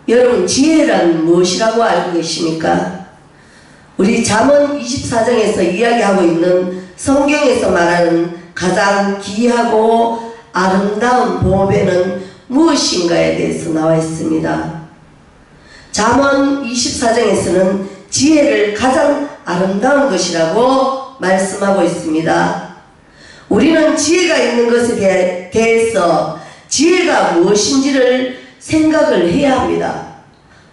여러분, 지혜란 무엇이라고 알고 계십니까? 우리 잠언 24장에서 이야기하고 있는 성경에서 말하는 가장 귀하고 아름다운 보배는 무엇인가에 대해서 나와 있습니다. 잠언 24장에서는 지혜를 가장 아름다운 것이라고 말씀하고 있습니다. 우리는 지혜가 있는 것에 대해서 지혜가 무엇인지를 생각을 해야 합니다.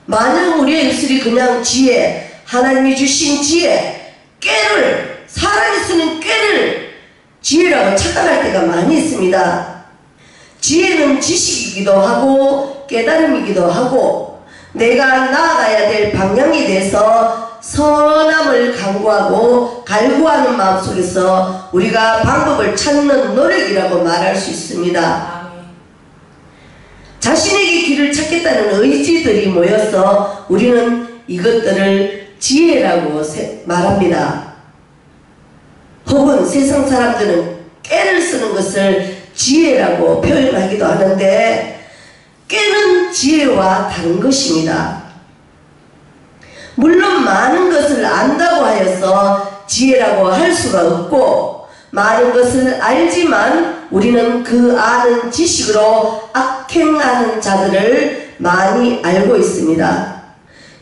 만약 우리의 입술이 그냥 지혜, 하나님이 주신 지혜, 꾀를, 사람이 쓰는 꾀를 지혜라고 착각할 때가 많이 있습니다. 지혜는 지식이기도 하고 깨달음이기도 하고 내가 나아가야 될 방향에 대해서 선함을 강구하고 갈구하는 마음속에서 우리가 방법을 찾는 노력이라고 말할 수 있습니다. 자신에게 길을 찾겠다는 의지들이 모여서 우리는 이것들을 지혜라고 말합니다. 혹은 세상 사람들은 꾀를 쓰는 것을 지혜라고 표현하기도 하는데 꾀는 지혜와 다른 것입니다. 물론 많은 것을 안다고 하여서 지혜라고 할 수가 없고 많은 것을 알지만 우리는 그 아는 지식으로 악행하는 자들을 많이 알고 있습니다.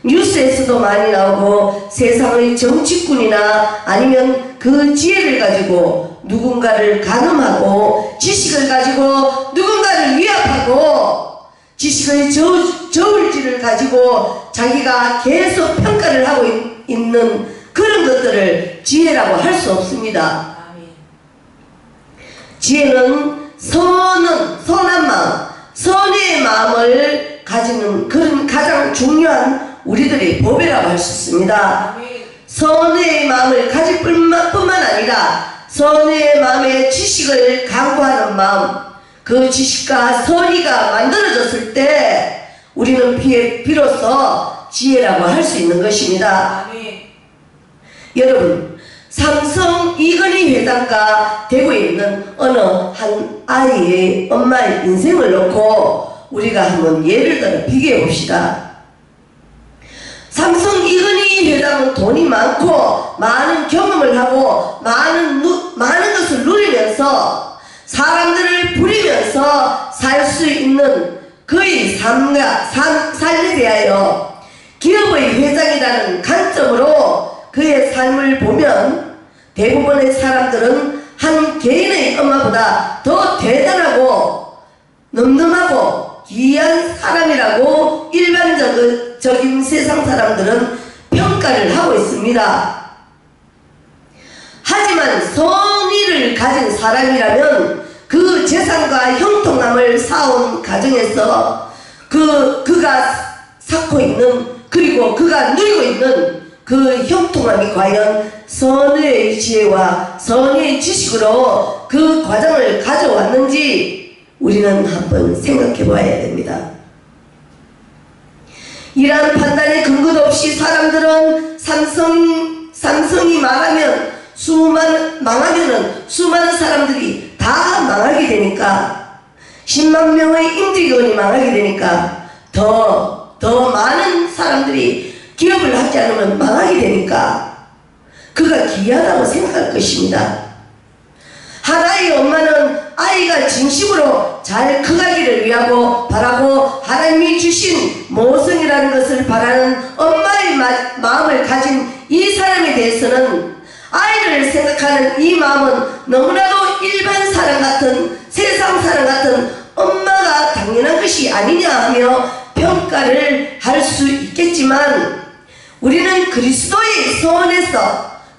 뉴스에서도 많이 나오고 세상의 정치꾼이나 아니면 그 지혜를 가지고 누군가를 간음하고 지식을 가지고 누군가를 위협하고 지식의 저울질을 가지고 자기가 계속 평가를 하고 있는 그런 것들을 지혜라고 할 수 없습니다. 지혜는 선한 마음, 선의 마음을 가지는 그런 가장 중요한 우리들의 보배라고 할 수 있습니다. 선의 마음을 가질 뿐만 아니라 선의 마음에 지식을 강구하는 마음, 그 지식과 선의가 만들어졌을 때 우리는 비로소 지혜라고 할 수 있는 것입니다. 여러분, 삼성 이건희 회장과 대구에 있는 어느 한 아이의 엄마의 인생을 놓고 우리가 한번 예를 들어 비교해 봅시다. 삼성 이건희 회장은 돈이 많고 많은 경험을 하고 많은 것을 누리면서 사람들을 부리면서 살 수 있는 그의 삶에 대하여 기업의 회장이라는 관점으로 그의 삶을 보면 대부분의 사람들은 한 개인의 엄마보다 더 대단하고 늠름하고 귀한 사람이라고 일반적인 세상 사람들은 평가를 하고 있습니다. 하지만 선의를 가진 사람이라면 그 재산과 형통함을 쌓아온 가정에서 그가 쌓고 있는 그리고 그가 누리고 있는 그 형통함이 과연 선의의 지혜와 선의의 지식으로 그 과정을 가져왔는지 우리는 한번 생각해 봐야 됩니다. 이러한 판단에 근거도 없이 사람들은 삼성이 망하면은 수많은 사람들이 다 망하게 되니까 10만 명의 임직원이 망하게 되니까 더 많은 사람들이 기업을 하지 않으면 망하게 되니까 그가 기이하다고 생각할 것입니다. 하나의 엄마는 아이가 진심으로 잘 커가기를 위하고 바라고 하나님이 주신 모성이라는 것을 바라는 엄마의 마음을 가진 이 사람에 대해서는 아이를 생각하는 이 마음은 너무나도 일반 사람 같은 세상 사람 같은 엄마가 당연한 것이 아니냐 하며 평가를 할 수 있겠지만 우리는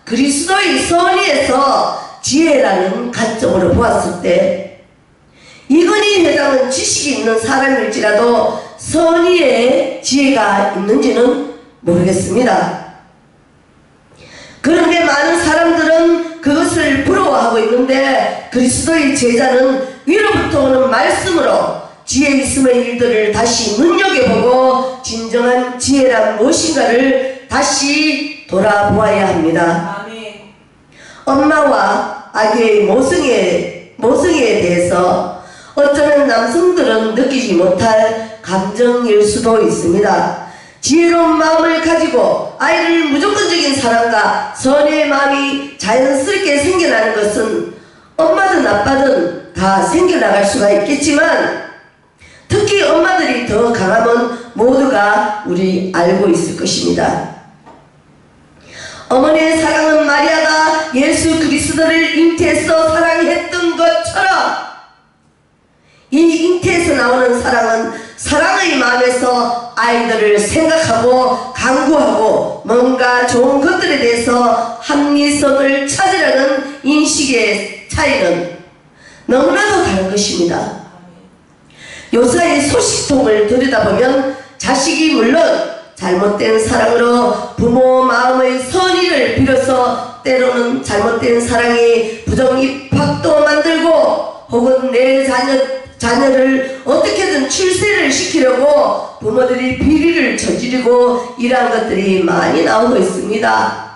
그리스도의 선의에서 지혜라는 관점으로 보았을 때 이건희 회장은 지식이 있는 사람일지라도 선의의 지혜가 있는지는 모르겠습니다. 그런데 많은 사람들은 그것을 부러워하고 있는데 그리스도의 제자는 위로부터 오는 말씀으로 지혜 있음의 일들을 다시 눈여겨보고 진정한 지혜란 무엇인가를 다시 돌아보아야 합니다. 엄마와 아기의 모성애에 대해서 어쩌면 남성들은 느끼지 못할 감정일 수도 있습니다. 지혜로운 마음을 가지고 아이를 무조건적인 사랑과 선의 마음이 자연스럽게 생겨나는 것은 엄마든 아빠든 다 생겨나갈 수가 있겠지만 특히 엄마들이 더 강하면 모두가 우리 알고 있을 것입니다. 어머니의 사랑은 마리아가 예수 그리스도를 잉태해서 사랑했던 것처럼 이 잉태에서 나오는 사랑은 사랑의 마음에서 아이들을 생각하고 강구하고 뭔가 좋은 것들에 대해서 합리성을 찾으려는 인식의 차이는 너무나도 다른 것입니다. 요사이 소식통을 들여다보면 자식이 물론 잘못된 사랑으로 부모 마음의 선의를 빌어서 때로는 잘못된 사랑이 부정입학도 만들고 혹은 내 자녀를 어떻게든 출세를 시키려고 부모들이 비리를 저지르고 이러한 것들이 많이 나오고 있습니다.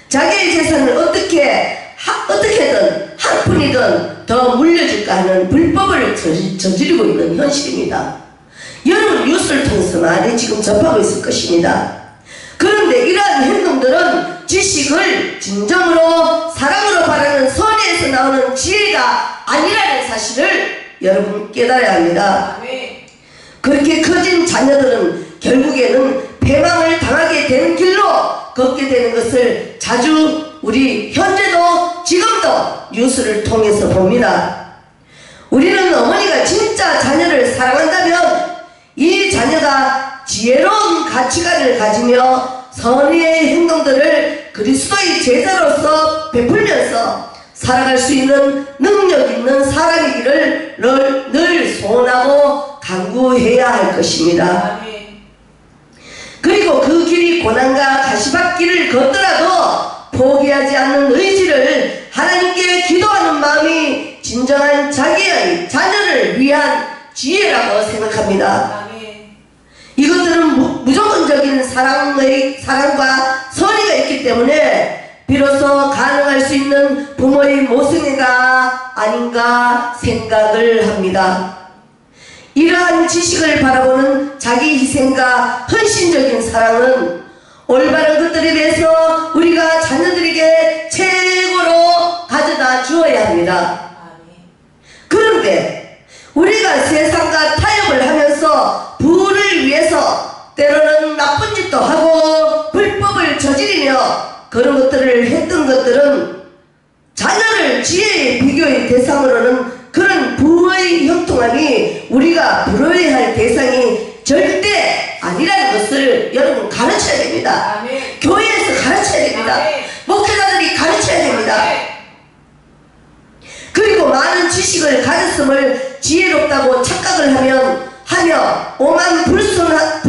자기의 재산을 어떻게든 한 푼이든 더 물려줄까 하는 불법을 저지르고 있는 현실입니다. 여러분 뉴스를 통해서 많이 지금 접하고 있을 것입니다. 그런데 이러한 행동들은 지식을 진정으로 사랑으로 바라는 선의에서 나오는 지혜가 아니라는 사실을 여러분 깨달아야 합니다. 그렇게 커진 자녀들은 결국에는 패망을 당하게 되는 길로 걷게 되는 것을 자주 우리 현재도 지금도 뉴스를 통해서 봅니다. 우리는 어머니가 진짜 자녀를 사랑한다면 이 자녀가 지혜로운 가치관을 가지며 선의의 행동들을 그리스도의 제자로서 베풀면서 살아갈 수 있는 능력 있는 사람이기를 늘 소원하고 강구해야 할 것입니다. 그리고 그 길이 고난과 가시밭길을 걷더라도 포기하지 않는 의지를 하나님께 기도하는 마음이 진정한 자기의 자녀를 위한 지혜라고 생각합니다. 이것들은 무조건적인 사랑과 선의가 있기 때문에 비로소 가능할 수 있는 부모의 모성애가 아닌가 생각을 합니다. 이러한 지식을 바라보는 자기 희생과 헌신적인 사랑은 올바른 것들에 대해서 우리가 자녀들에게 최고로 가져다 주어야 합니다. 그런데 우리가 세상과 타협을 하면서 부를 위해서 때로는 나쁜 짓도 하고 불법을 저지르며 그런 것들을 했던 것들은 자녀를 지혜의 비교의 대상으로는 그런 부의 형통함이 우리가 부러워할 대상이 절대 아니라는 것을 여러분 가르쳐야 됩니다. 아멘. 교회에서 가르쳐야 됩니다. 아멘. 목회자들이 가르쳐야 됩니다. 아멘. 그리고 많은 지식을 가졌음을 지혜롭다고 착각을 하며 오만 불손한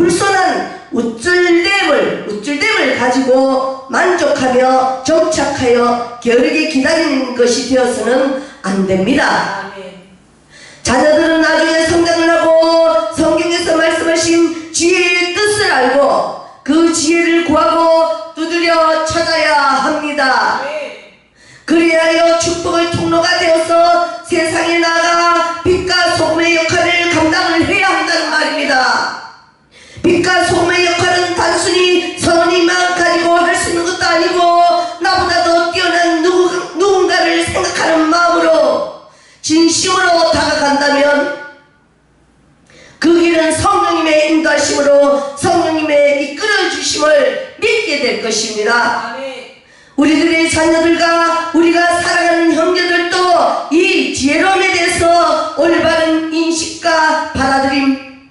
우쭐댐을 가지고 만족하며 정착하여 게으르게 기다리는 것이 되어서는 안 됩니다. 자녀들은 나중에 성장을 하고 성경에서 말씀하신 지혜의 뜻을 알고 그 지혜를 구하고 두드려 찾아야 합니다. 그리하여 축복의 통로가 되어서 세상에 나가 빛과 소금의 역할을 감당을 해야 한다는 말입니다. 빛과 소금의 역할은 단순히 선의만 가지고 할 수 있는 것도 아니고 나보다 더 뛰어난 누군가를 생각하는 마음으로 진심으로 다가간다면 그 길은 성령님의 인도하심으로 성령님의 이끌어 주심을 믿게 될 것입니다. 우리들의 자녀들과 우리가 사랑하는 형제들도 이 지혜로움에 대해서 올바른 인식과 받아들임,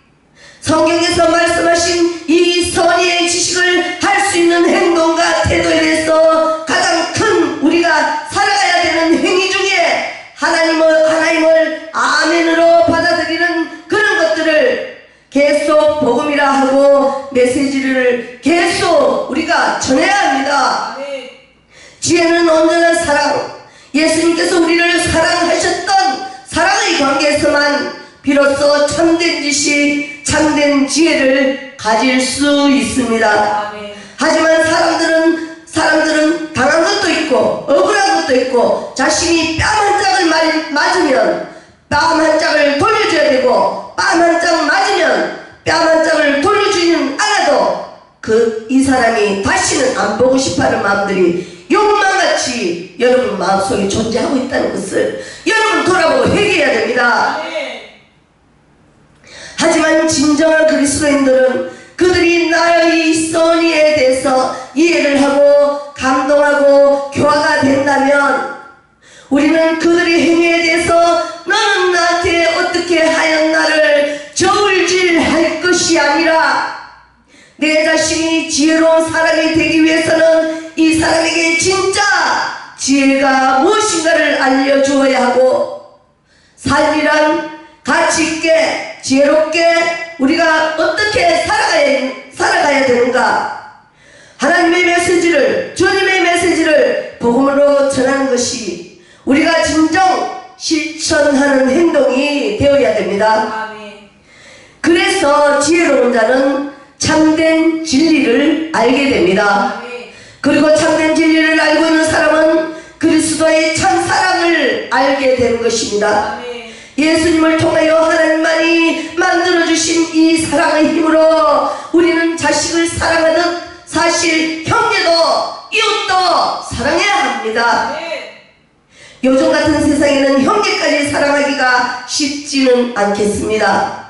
성경에서 말씀하신 이 선의의 지식을 할 수 있는 행동과 태도에 대해서 가장 큰 우리가 살아가야 되는 행위 중에 하나님을 아멘으로 받아들이는 그런 것들을 계속 복음이라 하고 메시지를 계속 우리가 전해야 합니다. 지혜는 온전한 사랑, 예수님께서 우리를 사랑하셨던 사랑의 관계에서만 비로소 참된 지식, 참된 지혜를 가질 수 있습니다. 하지만 사람들은 당한 것도 있고 억울한 것도 있고 자신이 뺨 한 짝을 맞으면 뺨 한 짝을 돌려줘야 되고 뺨 한 장 맞으면 뺨 한 장을 돌려주지는 않아도 이 사람이 다시는 안 보고 싶어하는 마음들이 욕망같이 여러분 마음속에 존재하고 있다는 것을 여러분 돌아보고 회개해야 됩니다. 하지만 진정한 그리스도인들은 그들이 나의 선의에 대해서 이해를 하고 감동하고 교화가 된다면 우리는 그들의 행위에 대해서 너는 나한테 어떻게 하였나를 저울질할 것이 아니라 내 자신이 지혜로운 사람이 되기 위해서는 이 사람에게 진짜 지혜가 무엇인가를 알려주어야 하고 삶이란 가치있게 지혜롭게 우리가 어떻게 살아가야 되는가 하나님의 메시지를 주님의 메시지를 복음으로 전하는 것이 우리가 진정 실천하는 행동이 되어야 됩니다. 그래서 지혜로운 자는 참된 진리를 알게 됩니다. 그리고 참된 진리를 알고 있는 사람은 그리스도의 참사랑을 알게 되는 것입니다. 예수님을 통하여 하나님만이 만들어주신 이 사랑의 힘으로 우리는 자식을 사랑하듯 사실 형제도 이웃도 사랑해야 합니다. 요즘 같은 세상에는 형제까지 사랑하기가 쉽지는 않겠습니다.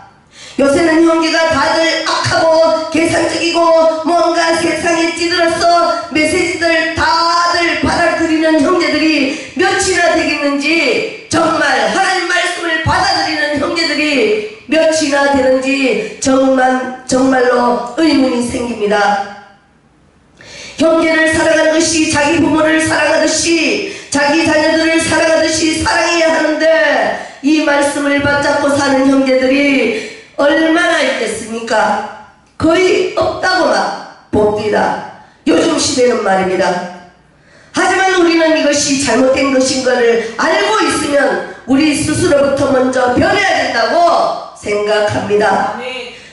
요새는 형제가 다들 악하고 계산적이고 뭔가 세상에 찌들어서 메시지들 다들 받아들이는 형제들이 몇이나 되겠는지 정말 하나님 말씀을 받아들이는 형제들이 몇이나 되는지 정말로 의문이 생깁니다. 형제를 사랑하는 것이 자기 부모를 사랑하듯이 자기 자녀들을 사랑하듯이 사랑해야 하는데 이 말씀을 받잡고 사는 형제들이 얼마나 있겠습니까? 거의 없다고만 봅니다. 요즘 시대는 말입니다. 하지만 우리는 이것이 잘못된 것인 것을 알고 있으면 우리 스스로부터 먼저 변해야 된다고 생각합니다.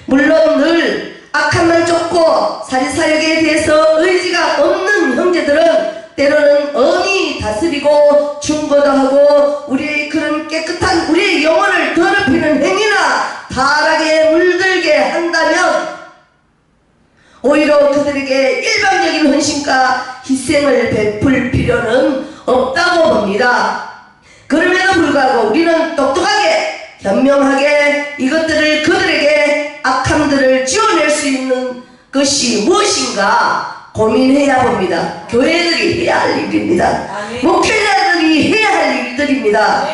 물론 늘 악함만 쫓고 사리사욕에 대해서 의지가 없는 형제들은 때로는 엄히 다스리고 충고도 하고 우리의 그런 깨끗한 우리의 영혼을 더럽히는 행위나 타락에 물들게 한다면 오히려 그들에게 일방적인 헌신과 희생을 베풀 필요는 없다고 봅니다. 그럼에도 불구하고 우리는 똑똑하게 현명하게 이것들을 그들에게 악함들을 지어낼 수 있는 것이 무엇인가 고민해야 봅니다. 교회들이 해야 할 일입니다. 목회자들이 해야 할 일들입니다.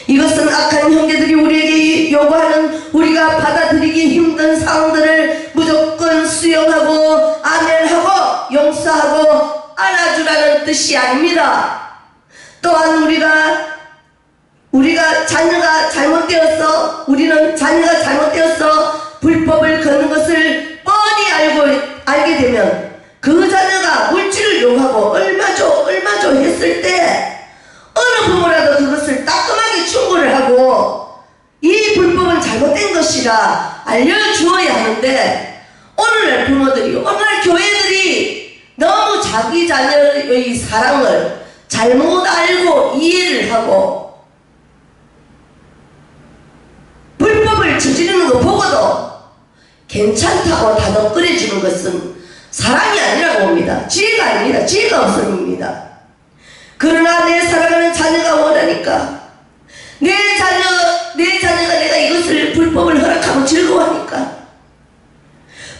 이것은 악한 형제들이 우리에게 요구하는 우리가 받아들이기 힘든 상황들을 무조건 수용하고 아멘하고 용서하고 안아주라는 뜻이 아닙니다. 또한 우리가 자녀가 잘못되어서 우리는 자녀가 잘못되어서 불법을 걷는 것을 뻔히 알게 되면 그 자녀가 물질을 요구하고 얼마 줘 했을 때 어느 부모라도 그것을 따끔하게 충고를 하고 이 불법은 잘못된 것이라 알려주어야 하는데 오늘날 부모들이 오늘날 교회들이 너무 자기 자녀의 사랑을 잘못 알고 이해를 하고 불법을 저지르는 거 보고도 괜찮다고 다독거려주는 것은 사랑이 아니라고 봅니다. 지혜가 아닙니다. 지혜가 없음입니다. 그러나 내 사랑하는 자녀가 원하니까 내 자녀가 내가 이것을 불법을 허락하고 즐거워하니까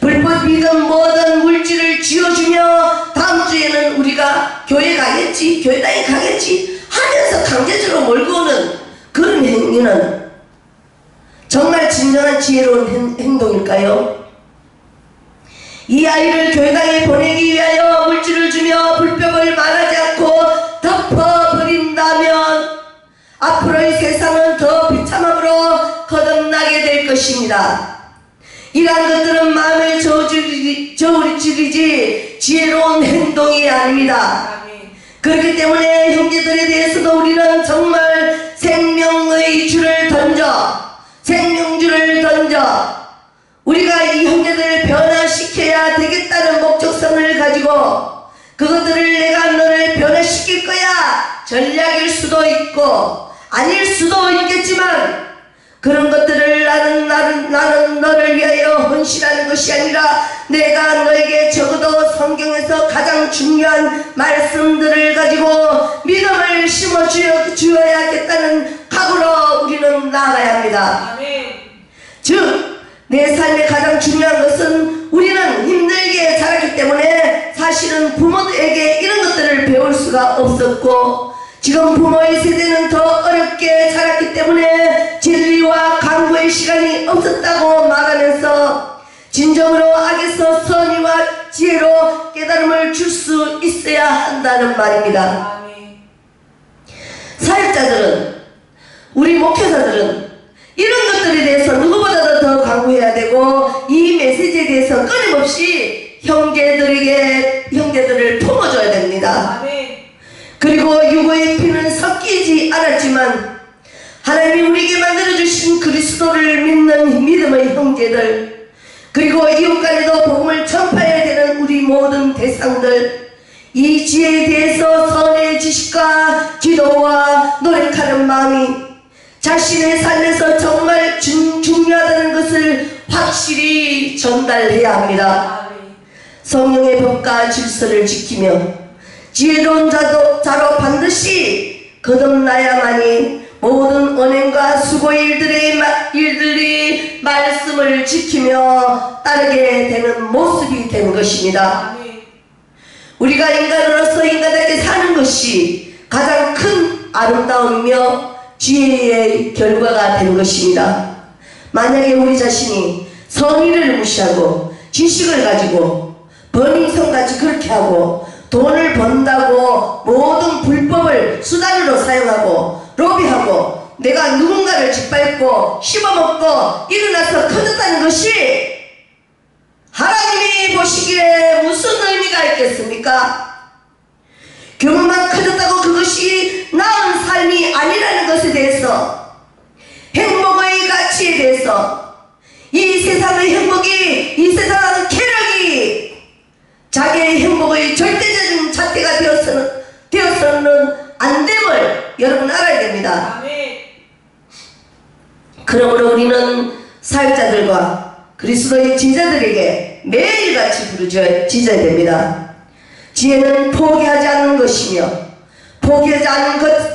불법이든 뭐든 물질을 쥐어주며 다음 주에는 우리가 교회 가겠지 교회당에 가겠지 하면서 강제적으로 몰고 오는 그런 행위는 정말 진정한 지혜로운 행동일까요? 이 아이를 교회당에 보내기 위하여 물질을 주며 불법을 말하지 않고 덮어버린다면 앞으로의 세상은 더 비참함으로 거듭나게 될 것입니다. 이러한 것들은 마음을 저울질이지 지혜로운 행동이 아닙니다. 그렇기 때문에 형제들에 대해서도 우리는 정말 생명의 줄을 던져 우리가 이 형제들을 변화시켜야 되겠다는 목적성을 가지고 그것들을 내가 너를 변화시킬 거야 전략일 수도 있고 아닐 수도 있겠지만 그런 것들을 나는 너를 위하여 헌신하는 것이 아니라 내가 너에게 적어도 성경에서 가장 중요한 말씀들을 가지고 믿음을 심어 주어야겠다는 각오로 우리는 나아가야 합니다. 즉 내 삶의 가장 중요한 것은 우리는 힘들게 자랐기 때문에 사실은 부모에게 이런 것들을 배울 수가 없었고, 지금 부모의 세대는 더 어렵게 자랐기 때문에 진리와 강구의 시간이 없었다고 말하면서 진정으로 악에서 선의와 지혜로 깨달음을 줄 수 있어야 한다는 말입니다. 사역자들은, 우리 목회자들은 이런 것들에 대해서 누구보다도 더 강구해야 되고, 이 메시지에 대해서 끊임없이 형제들을 품어줘야 됩니다. 그리고 육의 피는 섞이지 않았지만 하나님이 우리에게 만들어주신 그리스도를 믿는 믿음의 형제들, 그리고 이웃 간에도 복음을 전파해야 되는 우리 모든 대상들, 이 지혜에 대해서 선의 지식과 기도와 노력하는 마음이 자신의 삶에서 정말 중요하다는 것을 확실히 전달해야 합니다. 성령의 법과 질서를 지키며 지혜로운 자로 반드시 거듭나야만이 모든 언행과 수고의 일들이 말씀을 지키며 따르게 되는 모습이 되는 것입니다. 우리가 인간으로서 인간에게 사는 것이 가장 큰 아름다움이며 지혜의 결과가 되는 것입니다. 만약에 우리 자신이 성의를 무시하고 지식을 가지고 번인성같이 그렇게 하고 돈을 번다고 모든 불법을 수단으로 사용하고 로비하고 내가 누군가를 짓밟고 씹어먹고 일어나서 커졌다는 것이 하나님이 보시기에 무슨 의미가 있겠습니까? 교만만 커졌다고 그것이 나은 삶이 아니라는 것에 대해서, 행복의 가치에 대해서, 이 세상의 행복이, 이 세상의 쾌락이 자기의 행복의 절대적인 잣대가 되어서는 안 됨을 여러분 알아야 됩니다. 그러므로 우리는 사역자들과 그리스도의 제자들에게 매일같이 부르짖어야 됩니다. 지혜는 포기하지 않는 것이며 포기하지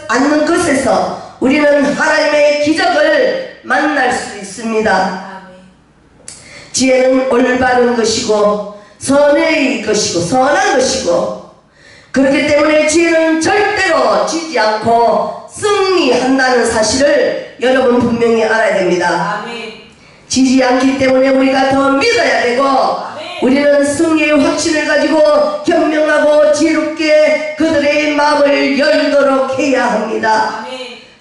않는 것에서 우리는 하나님의 기적을 만날 수 있습니다. 지혜는 올바른 것이고 선한 것이고, 그렇기 때문에 지혜는 절대로 지지 않고 승리한다는 사실을 여러분 분명히 알아야 됩니다. 지지 않기 때문에 우리가 더 믿어야 되고, 우리는 승리의 확신을 가지고 현명하고 지혜롭게 그들의 마음을 열도록 해야 합니다.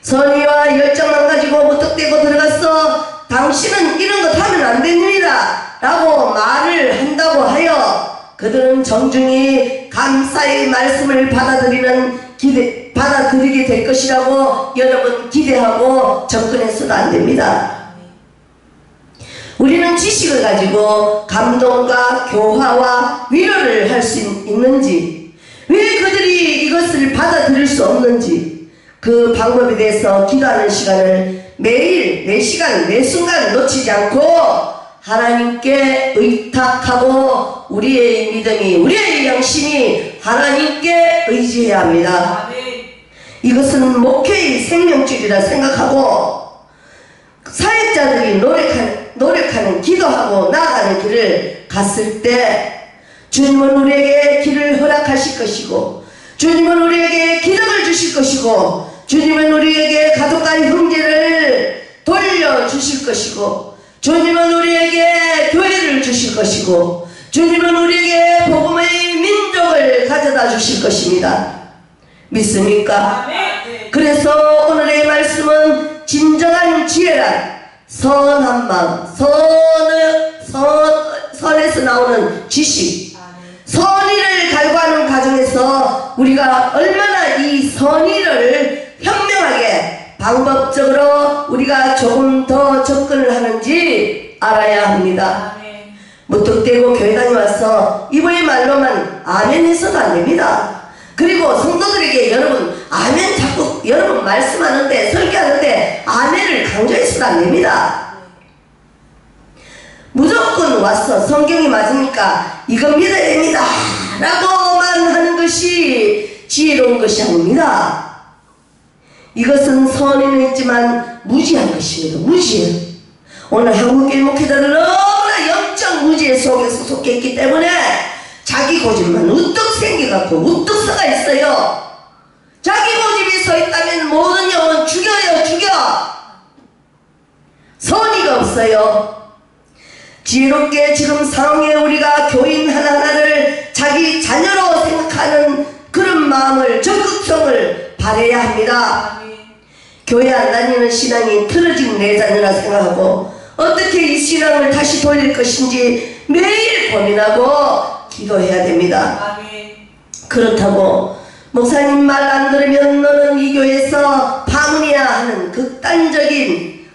선의와 열정만 가지고 무턱대고 들어가서 당신은 이런 것 하면 안 됩니다 라고 말을 한다고 하여 그들은 정중히 감사의 말씀을 받아들이게 될 것이라고 여러분 기대하고 접근해서도 안 됩니다. 우리는 지식을 가지고 감동과 교화와 위로를 할 수 있는지, 왜 그들이 이것을 받아들일 수 없는지, 그 방법에 대해서 기도하는 시간을 매일 매 시간 매 순간 놓치지 않고 하나님께 의탁하고 우리의 믿음이, 우리의 영심이 하나님께 의지해야 합니다. 이것은 목회의 생명줄이라 생각하고 사역자들이 노력하는 기도하고 나아가는 길을 갔을 때 주님은 우리에게 길을 허락하실 것이고, 주님은 우리에게 기적을 주실 것이고, 주님은 우리에게 가족과 형제를 돌려주실 것이고, 주님은 우리에게 교회를 주실 것이고, 주님은 우리에게 복음의 민족을 가져다 주실 것입니다. 믿습니까? 그래서 오늘의 말씀은 진정한 지혜란 선한 마음, 선에서 나오는 지식, 선의를 갈구하는 과정에서 우리가 얼마나 이 선의를 현명하게 방법적으로 우리가 조금 더 접근을 하는지 알아야 합니다. 무턱대고 교회 다녀와서 이번의 말로만 아멘 해서도 안 됩니다. 그리고 성도들에게 여러분 아멘 자꾸 여러분 말씀하는데 설교하는데 아멘을 강조해서는 안 됩니다. 무조건 와서 성경이 맞으니까 이건 믿어야 됩니다 라고만 하는 것이 지혜로운 것이 아닙니다. 이것은 선의는 있지만 무지한 것입니다. 무지해. 오늘 한국교회 목회자들 너무나 영적 무지의 속에서 속해 있기 때문에 자기 고집만 우뚝 생겨갖고 우뚝 서가 있어요. 자기 고집이 서 있다면 모든 영혼 죽여요. 죽여. 선의가 없어요. 지혜롭게 지금 상황에 우리가 교인 하나하나를 자기 자녀로 생각하는 그런 마음을 적극성을 발휘해야 합니다. 교회 안 다니는 신앙이 틀어진 내 자녀라 생각하고 어떻게 이 신앙을 다시 돌릴 것인지 매일 고민하고 기도해야 됩니다. 그렇다고 목사님 말 안 들으면 너는 이 교회에서 파문이야 하는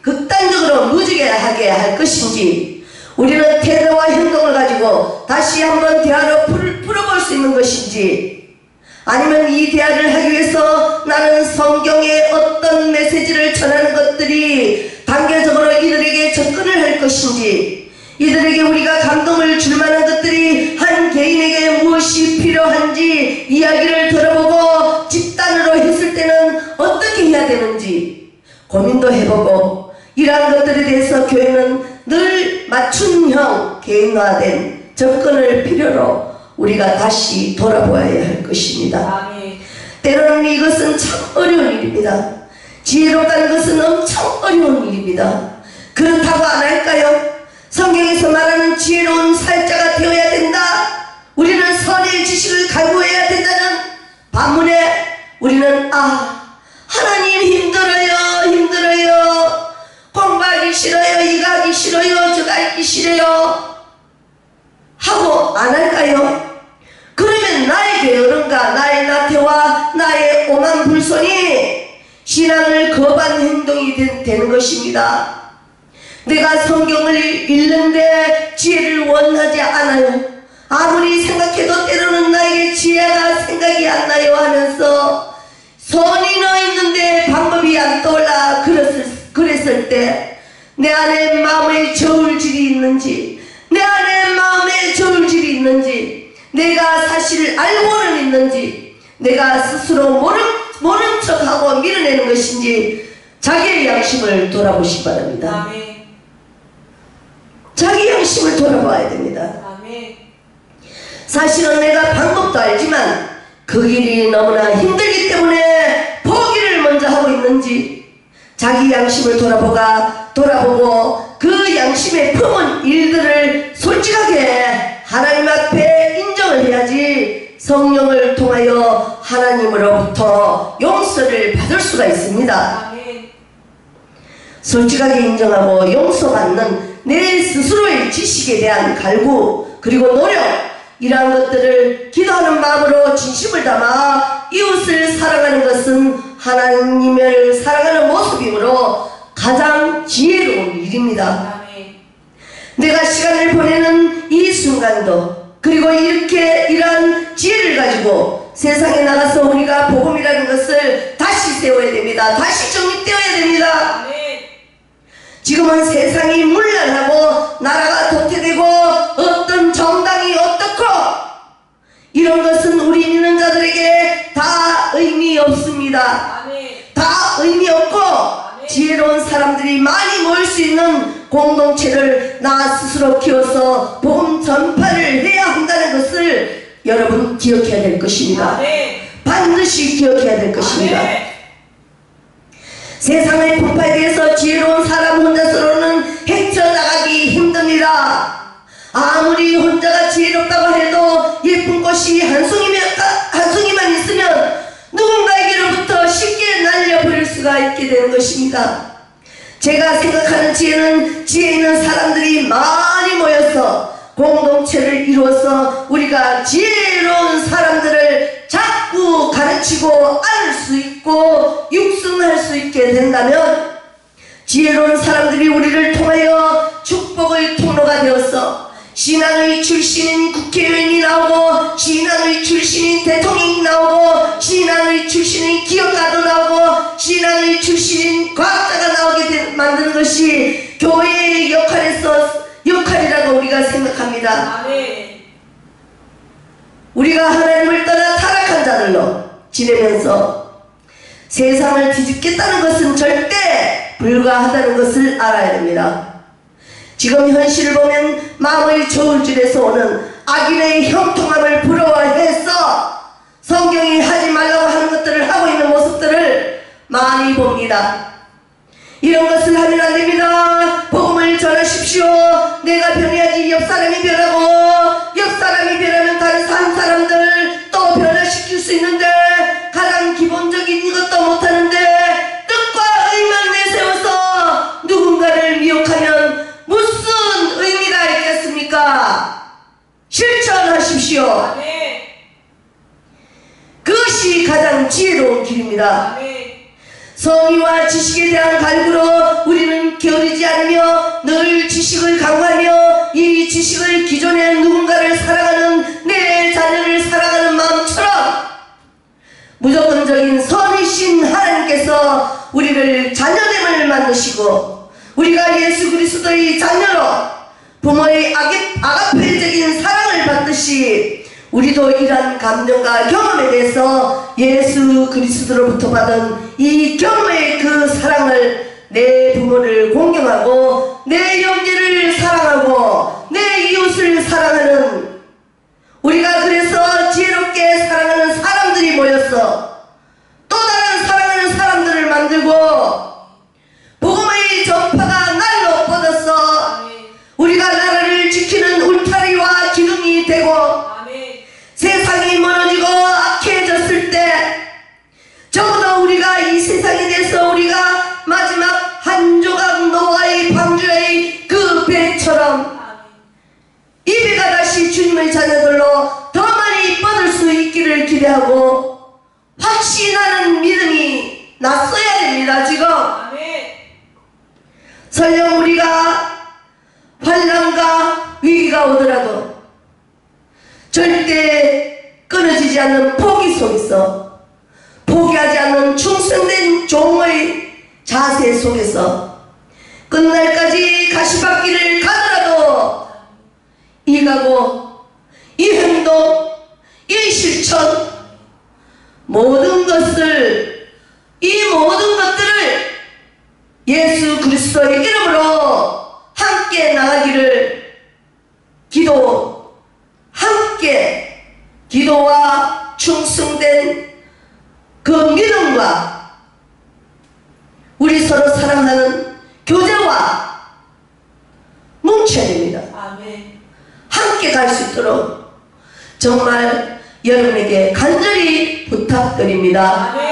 극단적으로 무지개하게 할 것인지 우리는 태도와 행동을 가지고 다시 한번 대화로 풀어볼 수 있는 것인지 아니면 이 대화를 하기 위해서 나는 성경의 어떤 메시지를 전하는 것들이 단계적으로 이들에게 접근을 할 것인지 이들에게 우리가 감동을 줄 만한 것들이 한 개인에게 무엇이 필요한지 이야기를 들어보고 집단으로 했을 때는 어떻게 해야 되는지 고민도 해보고 이러한 것들에 대해서 교회는 늘 맞춤형 개인화된 접근을 필요로 우리가 다시 돌아보아야 할 것입니다. 때로는 이것은 참 어려운 일입니다. 지혜롭다는 것은 엄청 어려운 일입니다. 그렇다고 안 할까요? 성경에서 말하는 지혜로운 사역자가 되어야 된다. 우리는 선의 지식을 갈구해야 된다는 반면에 우리는 하나님 힘들어요. 공부하기 싫어요. 이거 하기 싫어요. 저거 하기 싫어요. 하고 안 할까요? 그러면 나의 게으름과 나의 나태와 나의 오만불손이 신앙을 거부하는 행동이 되는 것입니다. 내가 성경을 읽는데 지혜를 원하지 않아요. 아무리 생각해도 때로는 나에게 지혜가 생각이 안 나요 하면서 선이 너 있는데 방법이 안 떠올라 그랬을 때 내 안에 마음의 저울질이 있는지 내 안에 마음의 저울질이 있는지 내가 사실을 알고는 있는지 내가 스스로 모른 척하고 밀어내는 것인지 자기의 양심을 돌아보시기 바랍니다. 아멘. 자기 양심을 돌아봐야 됩니다. 아멘. 사실은 내가 방법도 알지만 그 길이 너무나 힘들기 때문에 포기를 먼저 하고 있는지 자기 양심을 돌아보고 그 양심에 품은 일들을 솔직하게 하나님 앞에 인정을 해야지 성령을 통하여 하나님으로부터 용서를 받을 수가 있습니다. 아멘. 솔직하게 인정하고 용서받는 내 스스로의 지식에 대한 갈구 그리고 노력 이러한 것들을 기도하는 마음으로 진심을 담아 이웃을 사랑하는 것은 하나님을 사랑하는 모습이므로 가장 지혜로운 일입니다. 아멘. 내가 시간을 보내는 이 순간도 그리고 이러한 지혜를 가지고 세상에 나가서 우리가 복음이라는 것을 다시 세워야 됩니다. 다시 정립되어야 됩니다. 아멘. 지금은 세상이 문란하고 나라가 도태되고 어떤 정당이 어떻고 이런 것은 우리 믿는 자들에게 다 의미 없습니다. 다 의미 없고 지혜로운 사람들이 많이 모일 수 있는 공동체를 나 스스로 키워서 복음 전파를 해야 한다는 것을 여러분 기억해야 될 것입니다. 반드시 기억해야 될 것입니다. 세상의 풍파에 대해서 지혜로운 사람 혼자서로는 헤쳐나가기 힘듭니다. 아무리 혼자가 지혜롭다고 해도 예쁜 꽃이 한 송이만 있으면 누군가에게로부터 쉽게 날려버릴 수가 있게 되는 것입니다. 제가 생각하는 지혜는 지혜 있는 사람들이 많이 모여서 공동체를 이루어서 우리가 지혜로운 사람들을 자꾸 가르치고 알 수 있고 육성할 수 있게 된다면 지혜로운 사람들이 우리를 통하여 축복의 통로가 되어서 신앙의 출신인 국회의원이 나오고, 신앙의 출신인 대통령이 나오고, 신앙의 출신인 기업가도 나오고, 신앙의 출신인 과학자가 나오게 만드는 것이 교회의 역할이라고 우리가 생각합니다. 아멘. 우리가 하나님을 떠나 타락한 자들로 지내면서 세상을 뒤집겠다는 것은 절대 불가하다는 것을 알아야 됩니다. 지금 현실을 보면 마음의 저울질에서 오는 악인의 형통함을 부러워해서 성경이 하지 말라고 하는 것들을 하고 있는 모습들을 많이 봅니다. 이런 것을 하면 안 됩니다. 복음을 전하십시오. 내가 변해야지 옆 사람이 변하고, 옆 사람이 변하면 다른 한 사람들 또 변화시킬 수 있는데, 가장 기본적인 것도 못하는데 뜻과 의만 내세워서 누군가를 미혹하면 무슨 의미가 있겠습니까? 실천하십시오. 아멘. 그것이 가장 지혜로운 길입니다. 아멘. 성의와 지식에 대한 갈구로 우리는 게으르지 않으며 늘 지식을 강구하며 이 지식을 기존에 누군가를 사랑하는 내 자녀를 사랑하는 마음처럼 무조건적인 선이신 하나님께서 우리를 자녀됨을 만드시고, 우리가 예수 그리스도의 자녀로 부모의 아가페적인 사랑을 받듯이 우리도 이러한 감정과 경험에 대해서 예수 그리스도로부터 받은 이 경험의 그 사랑을, 내 부모를 공경하고 내 형제를 사랑하고 내 이웃을 사랑하는, 우리가 그래서 지혜롭게 사랑하는 사람들이 모여서 또 다른 사랑하는 사람들을 만들고 복음의 전파가 날로 뻗어서 우리가 나라를 지키는 울타리와 기둥이 되고, 세상이 멀어지고 악해졌을 때 적어도 우리가 이 세상에 대해서 우리가 마지막 한 조각 노아의 방주의 그 배처럼 이 배가 다시 주님의 자녀들로 더 많이 뻗을 수 있기를 기대하고 확신하는 믿음이 났어야 됩니다. 지금 설령 우리가 환난과 위기가 오더라도 절대 끊어지지 않는 포기 속에서, 포기하지 않는 충성된 종의 자세 속에서 끝날까지 가시밭길을 가더라도 이 각오, 이 행동, 이 실천, 모든 것들을 예수 그리스도의 이름으로 함께 나가기를 함께 기도와 충성된 그 믿음과 우리 서로 사랑하는 교제와 뭉쳐야 됩니다. 아멘. 함께 갈 수 있도록 정말 여러분에게 간절히 부탁드립니다. 아멘.